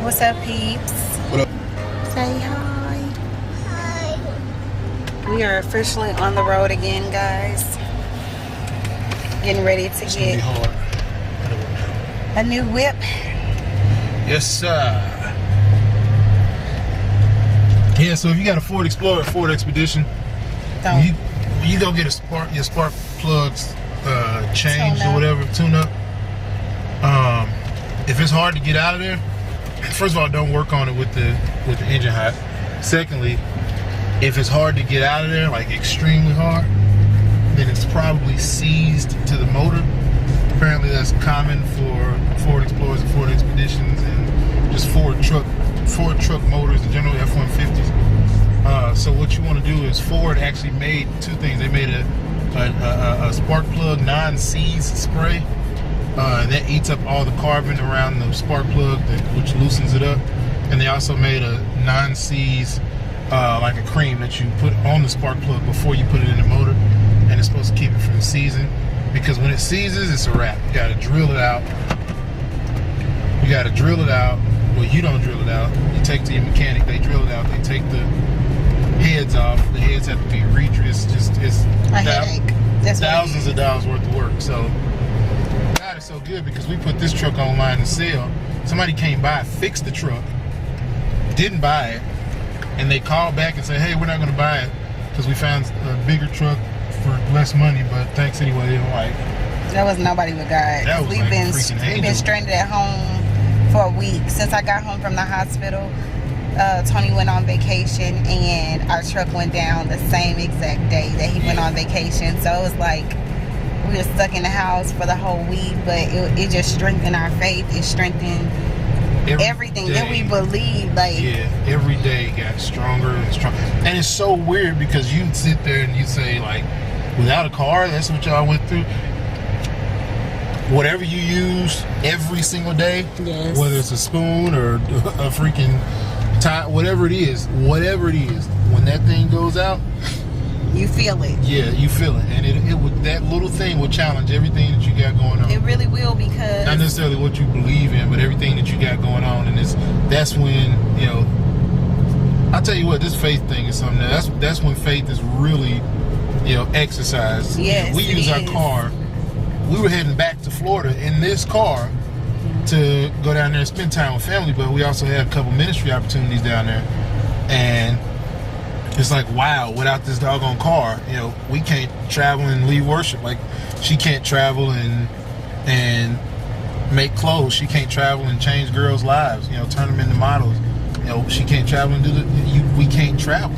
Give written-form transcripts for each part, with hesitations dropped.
What's up, peeps? What up? Say hi. We are officially on the road again, guys. Getting ready to It's gonna be get hard. a new whip. Yes, sir. Yeah, so if you got a Ford Explorer, Ford Expedition, Don't. you go get your spark plugs changed Tune or up. whatever, tune up. If it's hard to get out of there, first of all, don't work on it with the engine hot. Secondly, if it's hard to get out of there, like extremely hard, then it's probably seized to the motor. Apparently that's common for Ford Explorers and Ford Expeditions and just Ford truck motors in general, F-150s. So what you want to do is Ford actually made two things. They made a spark plug non-seize spray. That eats up all the carbon around the spark plug, which loosens it up. And they also made a non-seize, like a cream that you put on the spark plug before you put it in the motor. And it's supposed to keep it from seizing. Because when it seizes, it's a wrap. You gotta drill it out. Well, you don't drill it out. You take it to your mechanic, they drill it out. They take the heads off. The heads have to be redressed. It's A headache. That's what it thousands is. of dollars worth of work. So God is so good because we put this truck online to sell. Somebody came by, fixed the truck, didn't buy it, and they called back and said, hey, we're not gonna buy it because we found a bigger truck for less money, but thanks anyway. They were like, That was nobody but God. That was We've like been freaking we've been angel. stranded at home for a week since I got home from the hospital. Tony went on vacation and our truck went down the same exact day that he went on vacation. So it was like we were stuck in the house for the whole week, but it just strengthened our faith. It strengthened everything that we believe. Like, yeah, every day got stronger and stronger. And it's so weird because you sit there and you say, like, without a car, that's what y'all went through. Whatever you use every single day, yes. whether it's a spoon or a freaking tie, whatever it is, when that thing goes out, you feel it. yeah, you feel it. And it would, that little thing will challenge everything that you got going on. It really will, because Not necessarily what you believe in, but everything that you got going on. And that's when, you know, I'll tell you what, this faith thing is something that's when faith is really, you know, exercised. Yes, we use our is. car. We were heading back to Florida in this car to go down there and spend time with family, but we also had a couple ministry opportunities down there. And it's like, wow, without this doggone car, you know, we can't travel and leave worship. Like, she can't travel and make clothes. She can't travel and change girls' lives, you know, turn them into models. You know, she can't travel and we can't travel.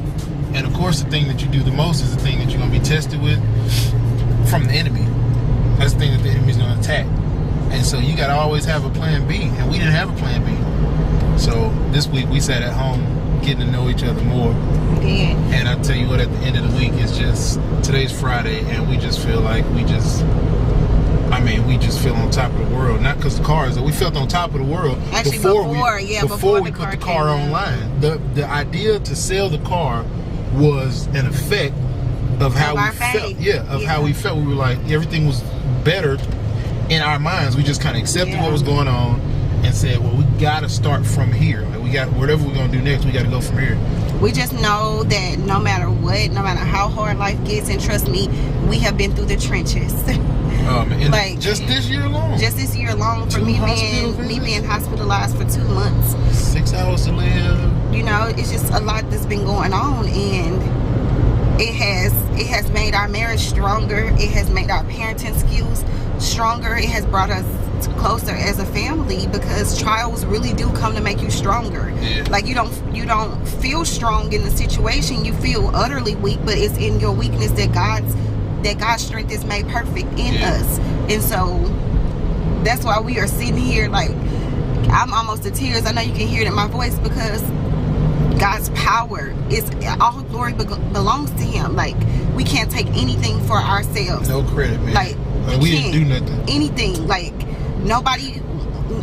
And of course, the thing that you do the most is the thing that you're going to be tested with from the enemy. That's the thing that the enemy's going to attack. And so you got to always have a plan B. And we didn't have a plan B. So this week we sat at home getting to know each other more. Yeah. And I'll tell you what, at the end of the week, it's just, today's Friday, and we just feel like we just feel on top of the world. Not because the car is, we felt on top of the world Actually, before we before put the car came out. online. The idea to sell the car was an effect of how we felt. Yeah, of how we felt. We were like, everything was better in our minds. We just kind of accepted what was going on and said, well, we got to start from here. Like, we got, whatever we're going to do next, we got to go from here. We just know that no matter what, no matter how hard life gets, and trust me, we have been through the trenches. And like, just this year alone. Just this year alone, for me being hospitalized for 2 months. 6 hours to live. You know, it's just a lot that's been going on, and it has made our marriage stronger. It has made our parenting skills stronger. It has brought us closer as a family, because trials really do come to make you stronger. Yeah. Like, you don't feel strong in the situation. You feel utterly weak, but it's in your weakness that God's strength is made perfect in us. And so that's why we are sitting here, like, I'm almost to tears. I know you can hear it in my voice, because God's power is, all glory belongs to Him. Like, we can't take anything for ourselves. No credit, man. Like, we didn't do nothing. Anything. Like, nobody,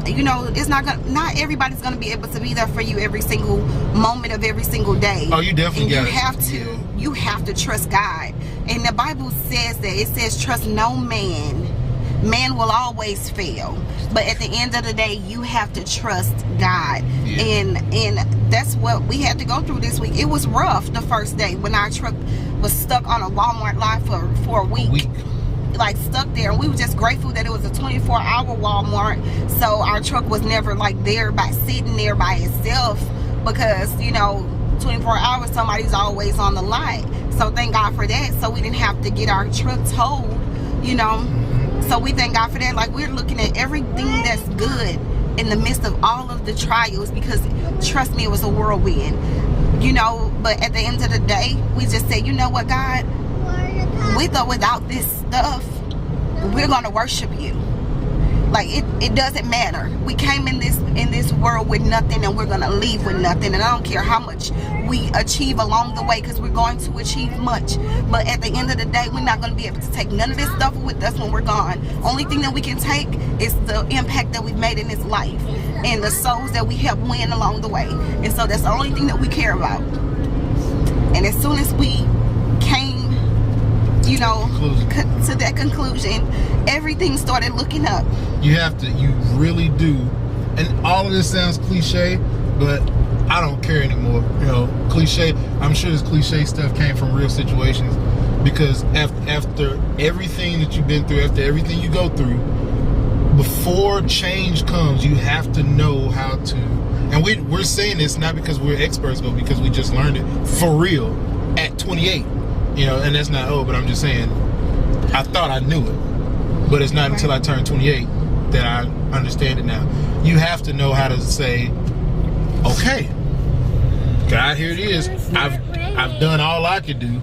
you know, it's not everybody's gonna be able to be there for you every single moment of every single day. Oh, you definitely got it. You have to trust God. And the Bible says that. It says, trust no man Man will always fail, but at the end of the day, you have to trust God. And that's what we had to go through this week. It was rough the first day when our truck was stuck on a Walmart lot for a week. Like stuck there, and we were just grateful that it was a 24-hour Walmart, so our truck was never like there by sitting there by itself, because 24 hours somebody's always on the lot. So thank God for that, so we didn't have to get our truck towed, so we thank God for that. Like, we're looking at everything that's good in the midst of all of the trials, because trust me, it was a whirlwind, but at the end of the day, we just said, you know what, God, with or without this stuff, we're gonna worship you. Like, it doesn't matter. We came in this world with nothing, and we're gonna leave with nothing. And I don't care how much we achieve along the way, because we're going to achieve much. But at the end of the day, we're not gonna be able to take none of this stuff with us when we're gone. Only thing that we can take is the impact that we've made in this life, and the souls that we help win along the way. And so that's the only thing that we care about. And as soon as we came to that conclusion, everything started looking up. You really do. And all of this sounds cliche, but I don't care anymore. Cliche, I'm sure this cliche stuff came from real situations, because after everything that you've been through, after everything you go through, before change comes, you have to know how to, and we're saying this not because we're experts, but because we just learned it for real at 28. And that's not old, but I'm just saying, I thought I knew it, but it's not until I turned 28 that I understand it now. You have to know how to say, okay, God, here it is. I've done all I could do.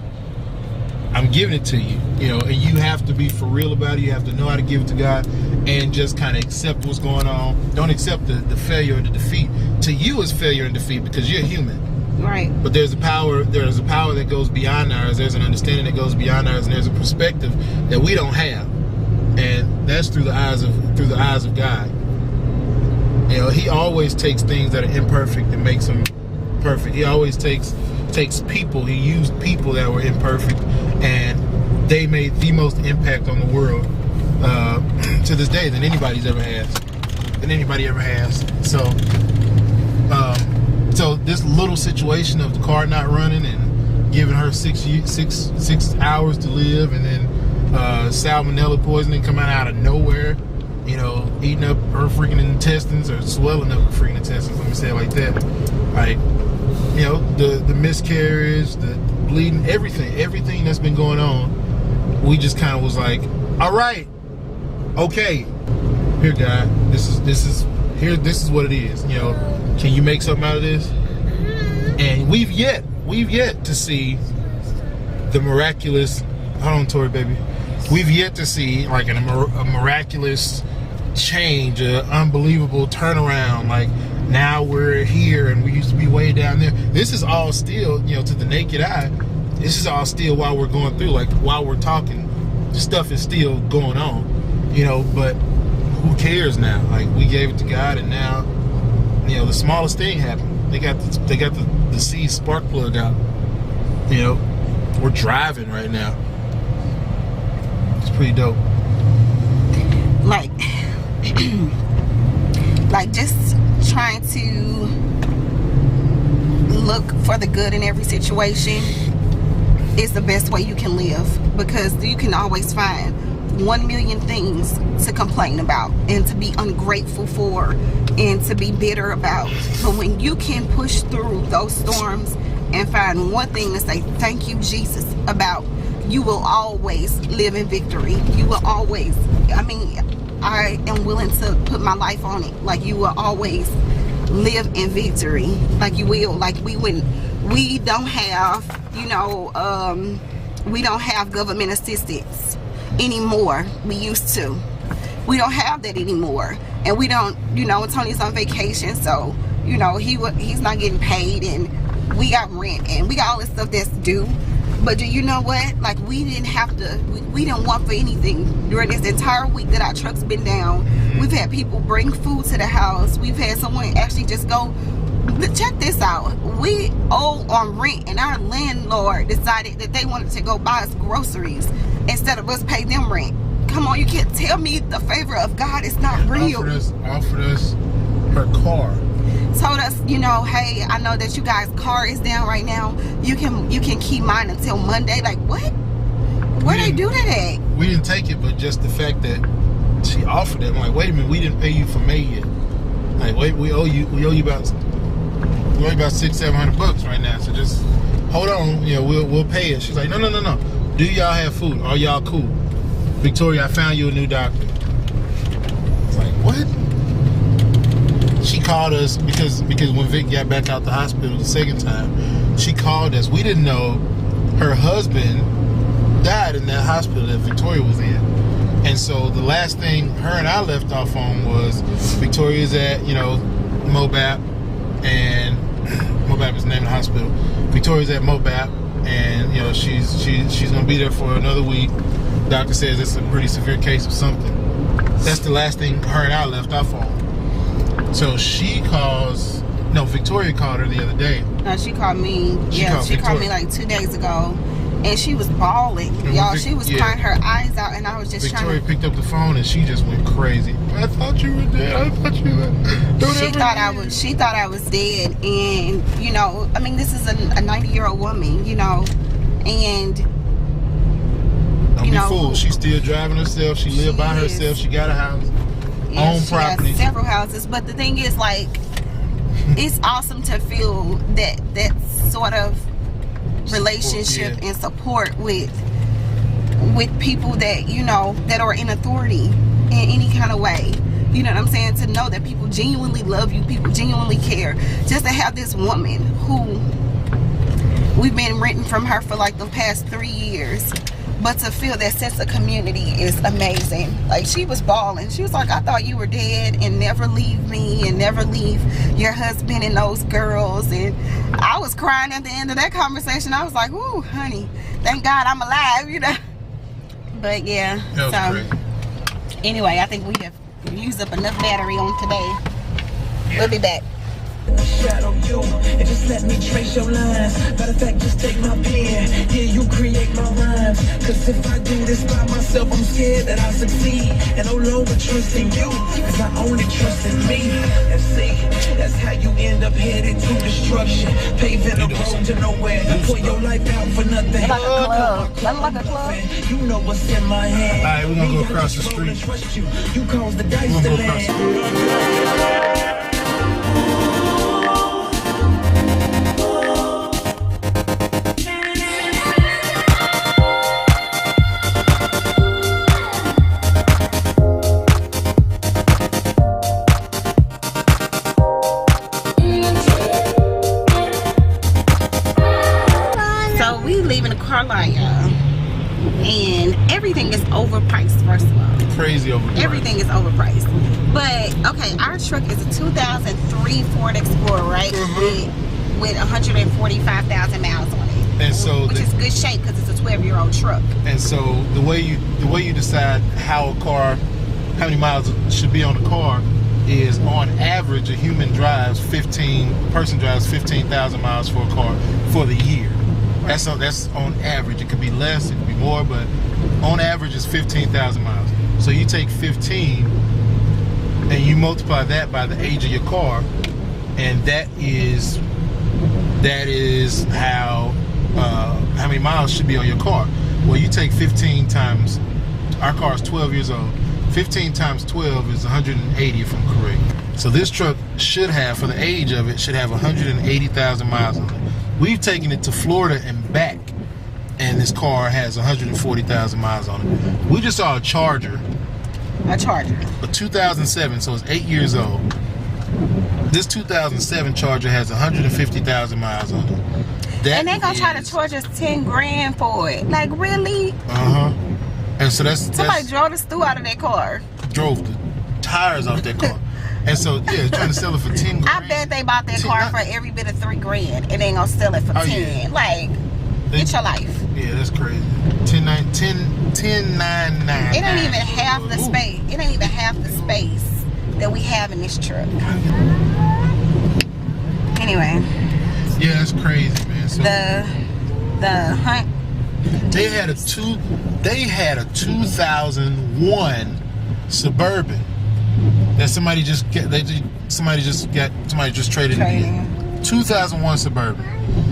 I'm giving it to you, and you have to be for real about it. You have to know how to give it to God, and just kind of accept what's going on. Don't accept the failure or the defeat. To you, it's failure and defeat, because you're human. Right. But there's a power that goes beyond ours. There's an understanding that goes beyond ours, and there's a perspective that we don't have. And that's through the eyes of God. He always takes things that are imperfect and makes them perfect. He always takes people. He used people that were imperfect, and they made the most impact on the world to this day than anybody ever has. So this little situation of the car not running and giving her 6 hours to live, and then salmonella poisoning coming out of nowhere, eating up her freaking intestines, or swelling up her freaking intestines, let me say it like that. Like, the miscarriage, the bleeding, everything that's been going on, we just kind of was like, all right, okay, here, God, this is what it is. Can you make something out of this? And we've yet to see the miraculous. Hold on, Tori, baby. We've yet to see like a miraculous change, an unbelievable turnaround. Like, now we're here, and we used to be way down there. This is all still, to the naked eye, this is all still while we're going through. Like, while we're talking, stuff is still going on. But who cares now? Like, we gave it to God, and now, the smallest thing happened. They got the C spark plug out. We're driving right now. It's pretty dope. Like just trying to look for the good in every situation is the best way you can live, because you can always find 1 million things to complain about and to be ungrateful for and to be bitter about. But when you can push through those storms and find one thing to say thank you, Jesus, about, you will always live in victory. You will always, I am willing to put my life on it. Like, you will always live in victory. Like, you will. Like, we don't have, we don't have government assistance anymore. We used to. We don't have that anymore. And we don't, Tony's on vacation, so, he's not getting paid, and we got rent, and we got all this stuff that's due. But do you know what? Like, we didn't have to, we didn't want for anything during this entire week that our truck's been down. We've had people bring food to the house. We've had someone actually just go, check this out. We owe on rent, and our landlord decided that they wanted to go buy us groceries instead of us pay them rent. come on, you can't tell me the favor of God is not real. Offered us her car. Told us, you know, hey, I know that you guys' car is down right now. You can keep mine until Monday. Like, what? Where they do that at? We didn't take it, but just the fact that she offered it. I'm like, wait a minute, we didn't pay you for May yet. Like, wait, we owe you about $600-700 right now. So just hold on, you know, we'll pay it. She's like, no. Do y'all have food? Are y'all cool? Victoria, I found you a new doctor. It's like, what? She called us because when Vic got back out the hospital the second time, she called us. We didn't know her husband died in that hospital that Victoria was in. And so the last thing her and I left off on was Victoria's at, you know, Mobap, and Mobap is the name of the hospital. Victoria's at Mobap, and you know she's gonna be there for another week. Doctor says it's a pretty severe case of something. That's the last thing her and I left off on. So Victoria called her the other day. No, she called me. She called me like 2 days ago. And she was bawling, y'all. She was crying her eyes out, and I was just Victoria picked up the phone, and she just went crazy. I thought you were dead. I thought you were. She thought I was dead, and you know, I mean, this is a 90-year-old woman, you know, and don't be fooled. She's still driving herself. She lived by herself. She got a house, own property, has several houses. But the thing is, like, it's awesome to feel that sort of relationship and support with people that, you know, that are in authority in any kind of way. You know what I'm saying? To know that people genuinely love you, people genuinely care. Just to have this woman who we've been renting from her for like the past 3 years, but to feel that sense of community is amazing. Like, she was bawling. She was like, I thought you were dead, and never leave me, and never leave your husband and those girls. And I was crying at the end of that conversation. I was like, ooh, honey, thank God I'm alive, you know. But yeah, so anyway, I think we have used up enough battery on today. We'll be back. Shadow you and just let me trace your lines. Matter of fact, just take my pen. Yeah, you create my rhymes. Cause if I do this by myself, I'm scared that I'll succeed. And no longer trust in you, cause I only trust in me. And see, that's how you end up headed to destruction. Paving the road to nowhere. Pour your life out for nothing. Like a club. Like a club. You know what's in my hand. Alright, we're gonna go across the street. You cause the dice to land. And everything is overpriced, first of all. Crazy overpriced. Everything is overpriced. But, okay, our truck is a 2003 Ford Explorer, right? With 145,000 miles on it. And so which is good shape because it's a 12-year-old truck. And so the way you decide how many miles should be on a car is, on average, a person drives 15,000 miles for a car for the year. That's on average. It could be less, it could be more, but on average it's 15,000 miles. So you take 15 and you multiply that by the age of your car, and that is how many miles should be on your car. Well, you take 15 times, our car is 12 years old. 15 times 12 is 180, if I'm correct. So this truck should have, for the age of it, should have 180,000 miles on it. We've taken it to Florida and back, and this car has 140,000 miles on it. We just saw a Charger. A 2007, so it's 8 years old. This 2007 Charger has 150,000 miles on it. And they're gonna try to charge us 10 grand for it. Like, really? And so somebody drove the stew out of that car. Drove the tires off that car. And so, yeah, trying to sell it for 10 grand. I bet they bought that car for every bit of 3 grand and they ain't gonna sell it for 10. Yeah. Like, get your life. Yeah, that's crazy. 10,999. It ain't even half the space. It ain't even half the space that we have in this truck. Anyway. Yeah, that's crazy, man. So the hunt They had a 2001 Suburban that somebody just traded it in. 2001 Suburban.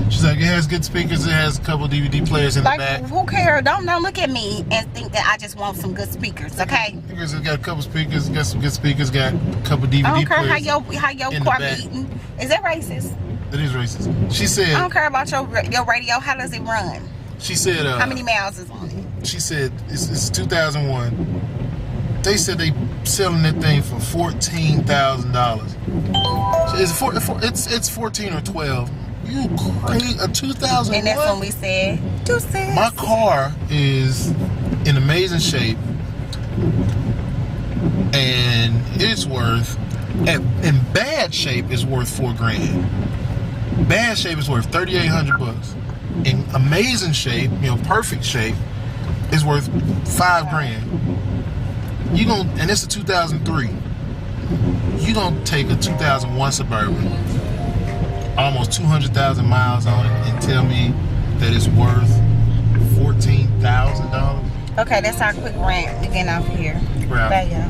She's like, it has good speakers. It has a couple DVD players in the back. Who cares? Don't look at me and think that I just want some good speakers, okay? It's got a couple speakers. Got some good speakers. Got a couple DVD players. I don't care how your car beating. Is that racist? It is racist. She said. I don't care about your radio. How does it run? She said. How many miles is on it? She said it's 2001. They said they selling that thing for $14,000. It's 14 or 12. You crazy? A 2001. And that's when we said, deuces. My car is in amazing shape, and it's worth. In bad shape, it's worth $4,000. Bad shape is worth $3,800. In amazing shape, perfect shape, is worth $5,000. And it's a 2003. You gonna take a 2001 Suburban, almost 200,000 miles on it, and tell me that it's worth $14,000? Okay, that's our quick rant. We getting off here. Right. Bye, y'all.